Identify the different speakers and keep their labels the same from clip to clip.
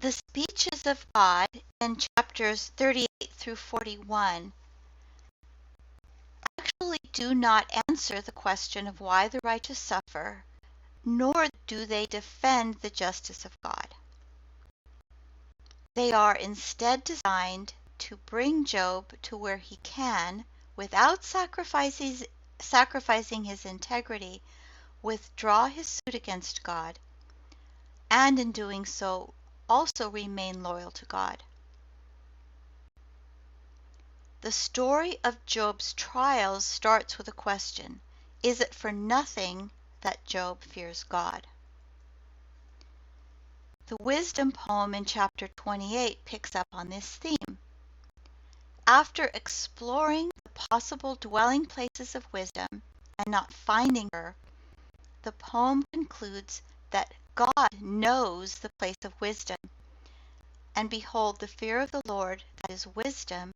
Speaker 1: The speeches of God in chapters 38 through 41 actually do not answer the question of why the righteous suffer, nor do they defend the justice of God. They are instead designed to bring Job to where he can, without sacrificing his integrity, withdraw his suit against God, and in doing so, also remain loyal to God. The story of Job's trials starts with a question: is it for nothing that Job fears God? The wisdom poem in chapter 28 picks up on this theme. After exploring the possible dwelling places of wisdom and not finding her, the poem concludes that God knows the place of wisdom. And behold, the fear of the Lord, that is wisdom,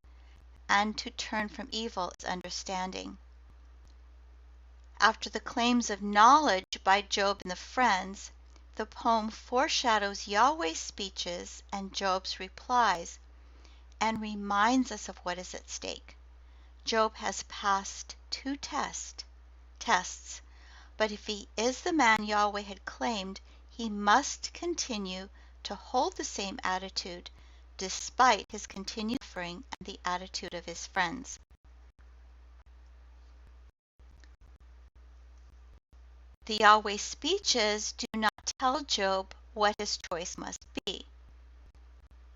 Speaker 1: and to turn from evil is understanding. After the claims of knowledge by Job and the friends, the poem foreshadows Yahweh's speeches and Job's replies, and reminds us of what is at stake. Job has passed two tests, but if he is the man Yahweh had claimed, he must continue to hold the same attitude despite his continued suffering and the attitude of his friends. The Yahweh speeches do not tell Job what his choice must be.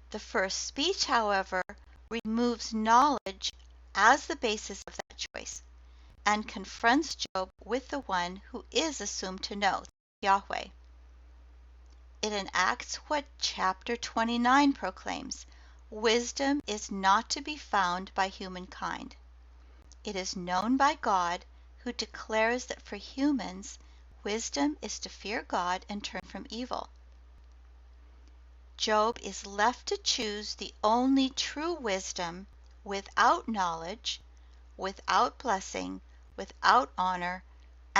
Speaker 1: The first speech, however, removes knowledge as the basis of that choice and confronts Job with the one who is assumed to know, Yahweh. It enacts what chapter 29 proclaims: wisdom is not to be found by humankind. It is known by God, who declares that for humans, wisdom is to fear God and turn from evil. Job is left to choose the only true wisdom without knowledge, without blessing, without honor,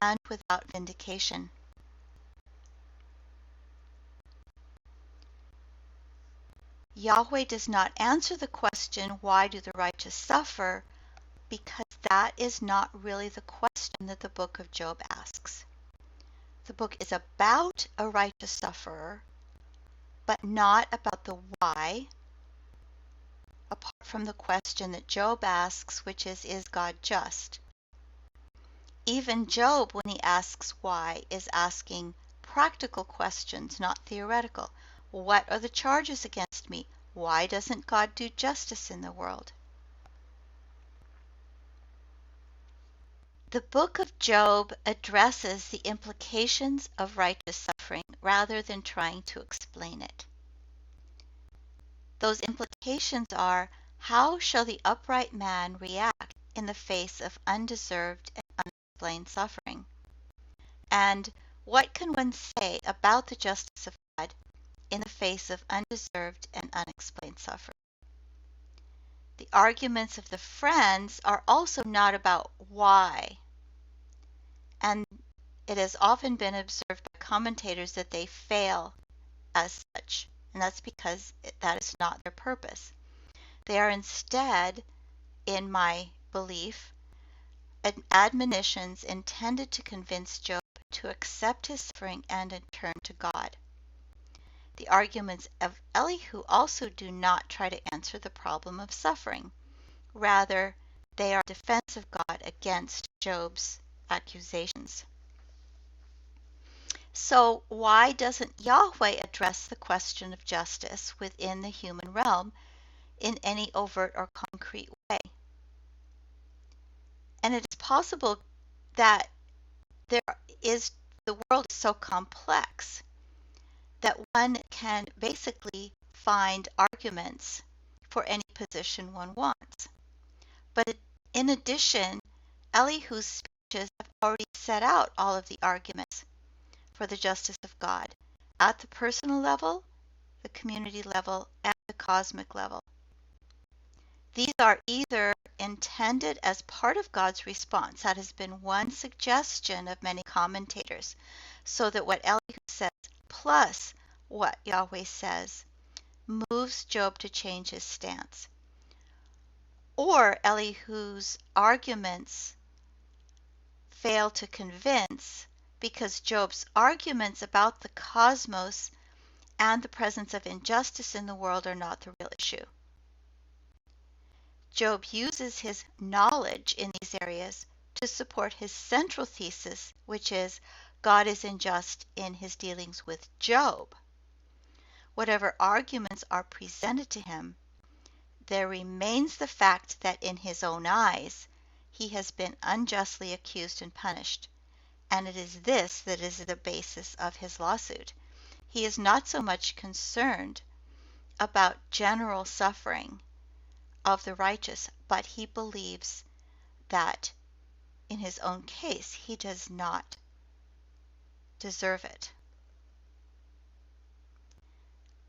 Speaker 1: and without vindication. Yahweh does not answer the question, why do the righteous suffer? Because that is not really the question that the book of Job asks. The book is about a righteous sufferer, but not about the why, apart from the question that Job asks, which is God just? Even Job, when he asks why, is asking practical questions, not theoretical. What are the charges against me? Why doesn't God do justice in the world? The book of Job addresses the implications of righteous suffering rather than trying to explain it. Those implications are: how shall the upright man react in the face of undeserved and unexplained suffering? And what can one say about the justice of God in the face of undeserved and unexplained suffering? The arguments of the friends are also not about why, and it has often been observed by commentators that they fail as such, and that's because that is not their purpose. They are instead, in my belief, admonitions intended to convince Job to accept his suffering and in turn to God. The arguments of Elihu also do not try to answer the problem of suffering. Rather, they are defense of God against Job's accusations. So why doesn't Yahweh address the question of justice within the human realm in any overt or concrete way? And it is possible that the world is so complex that one can basically find arguments for any position one wants. But in addition, Elihu's speeches have already set out all of the arguments for the justice of God at the personal level, the community level, and the cosmic level. These are either intended as part of God's response. That has been one suggestion of many commentators, so that what Elihu says plus what Yahweh says moves Job to change his stance. Or Elihu's arguments fail to convince because Job's arguments about the cosmos and the presence of injustice in the world are not the real issue. Job uses his knowledge in these areas to support his central thesis, which is God is unjust in his dealings with Job. Whatever arguments are presented to him, there remains the fact that in his own eyes, he has been unjustly accused and punished, and it is this that is the basis of his lawsuit. He is not so much concerned about general suffering of the righteous, but he believes that in his own case, he does not deserve it.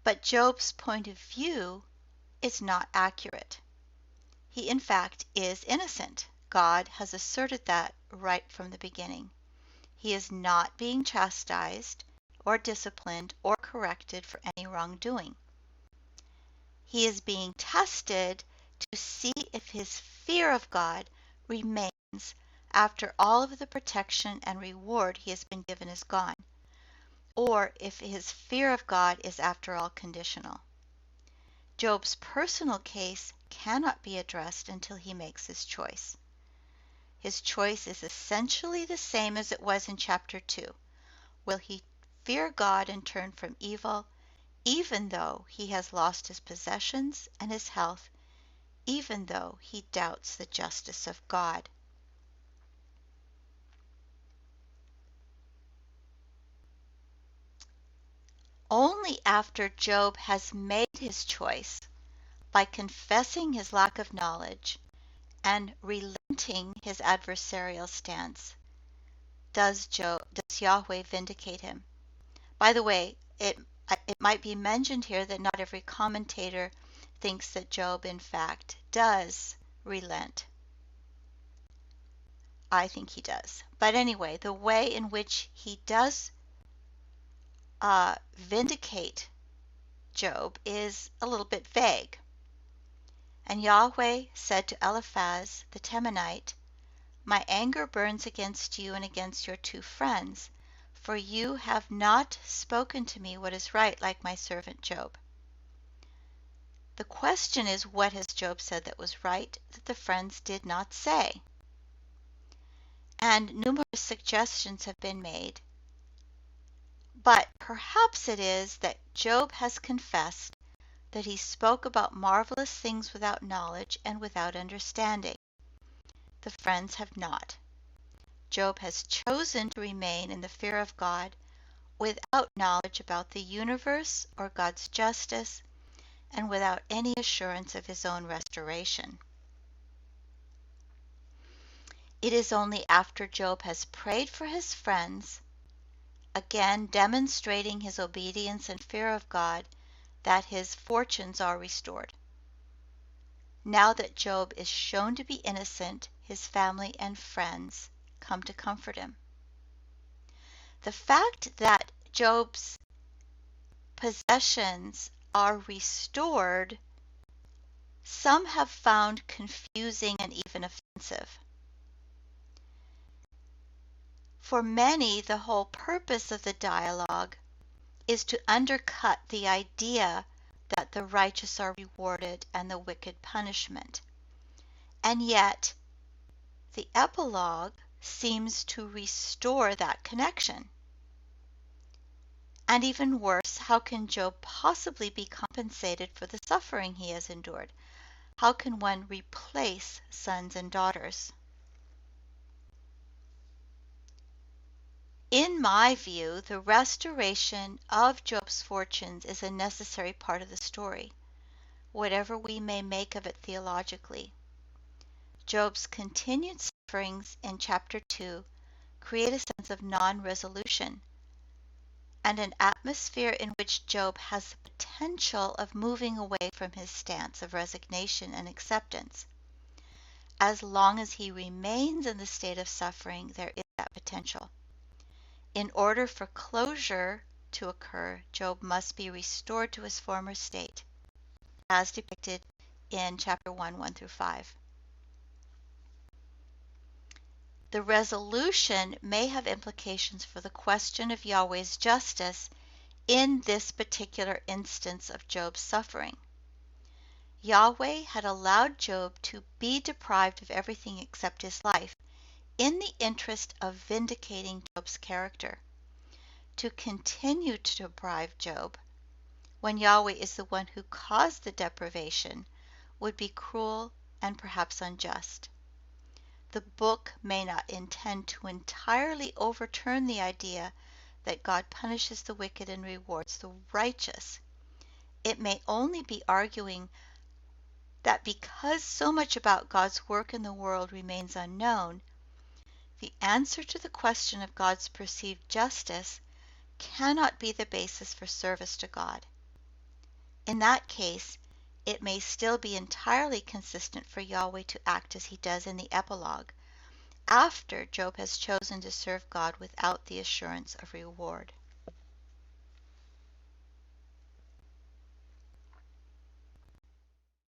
Speaker 1: But Job's point of view is not accurate. He, in fact, is innocent. God has asserted that right from the beginning. He is not being chastised or disciplined or corrected for any wrongdoing. He is being tested to see if his fear of God remains after all of the protection and reward he has been given is gone, or if his fear of God is after all conditional. Job's personal case cannot be addressed until he makes his choice. His choice is essentially the same as it was in chapter 2. Will he fear God and turn from evil, even though he has lost his possessions and his health, even though he doubts the justice of God? Only after Job has made his choice by confessing his lack of knowledge and relenting his adversarial stance does Yahweh vindicate him. By the way, it might be mentioned here that not every commentator thinks that Job in fact does relent. I think he does. But anyway, the way in which he does vindicate Job is a little bit vague. And Yahweh said to Eliphaz the Temanite, My anger burns against you and against your two friends, for you have not spoken to me what is right like my servant Job. The question is, what has Job said that was right that the friends did not say? And numerous suggestions have been made. But perhaps it is that Job has confessed that he spoke about marvelous things without knowledge and without understanding. The friends have not. Job has chosen to remain in the fear of God without knowledge about the universe or God's justice, and without any assurance of his own restoration. It is only after Job has prayed for his friends, again demonstrating his obedience and fear of God, that his fortunes are restored. Now that Job is shown to be innocent, his family and friends come to comfort him. The fact that Job's possessions are restored, some have found confusing and even offensive. For many, the whole purpose of the dialogue is to undercut the idea that the righteous are rewarded and the wicked punishment. And yet, the epilogue seems to restore that connection. And even worse, how can Job possibly be compensated for the suffering he has endured? How can one replace sons and daughters? In my view, the restoration of Job's fortunes is a necessary part of the story, whatever we may make of it theologically. Job's continued sufferings in chapter 2 create a sense of non-resolution and an atmosphere in which Job has the potential of moving away from his stance of resignation and acceptance. As long as he remains in the state of suffering, there is that potential. In order for closure to occur, Job must be restored to his former state. as depicted in chapter 1, 1 through 5. The resolution may have implications for the question of Yahweh's justice in this particular instance of Job's suffering. Yahweh had allowed Job to be deprived of everything except his life in the interest of vindicating Job's character. To continue to deprive Job, when Yahweh is the one who caused the deprivation, would be cruel and perhaps unjust. The book may not intend to entirely overturn the idea that God punishes the wicked and rewards the righteous. It may only be arguing that because so much about God's work in the world remains unknown, the answer to the question of God's perceived justice cannot be the basis for service to God. In that case, it may still be entirely consistent for Yahweh to act as he does in the epilogue, after Job has chosen to serve God without the assurance of reward.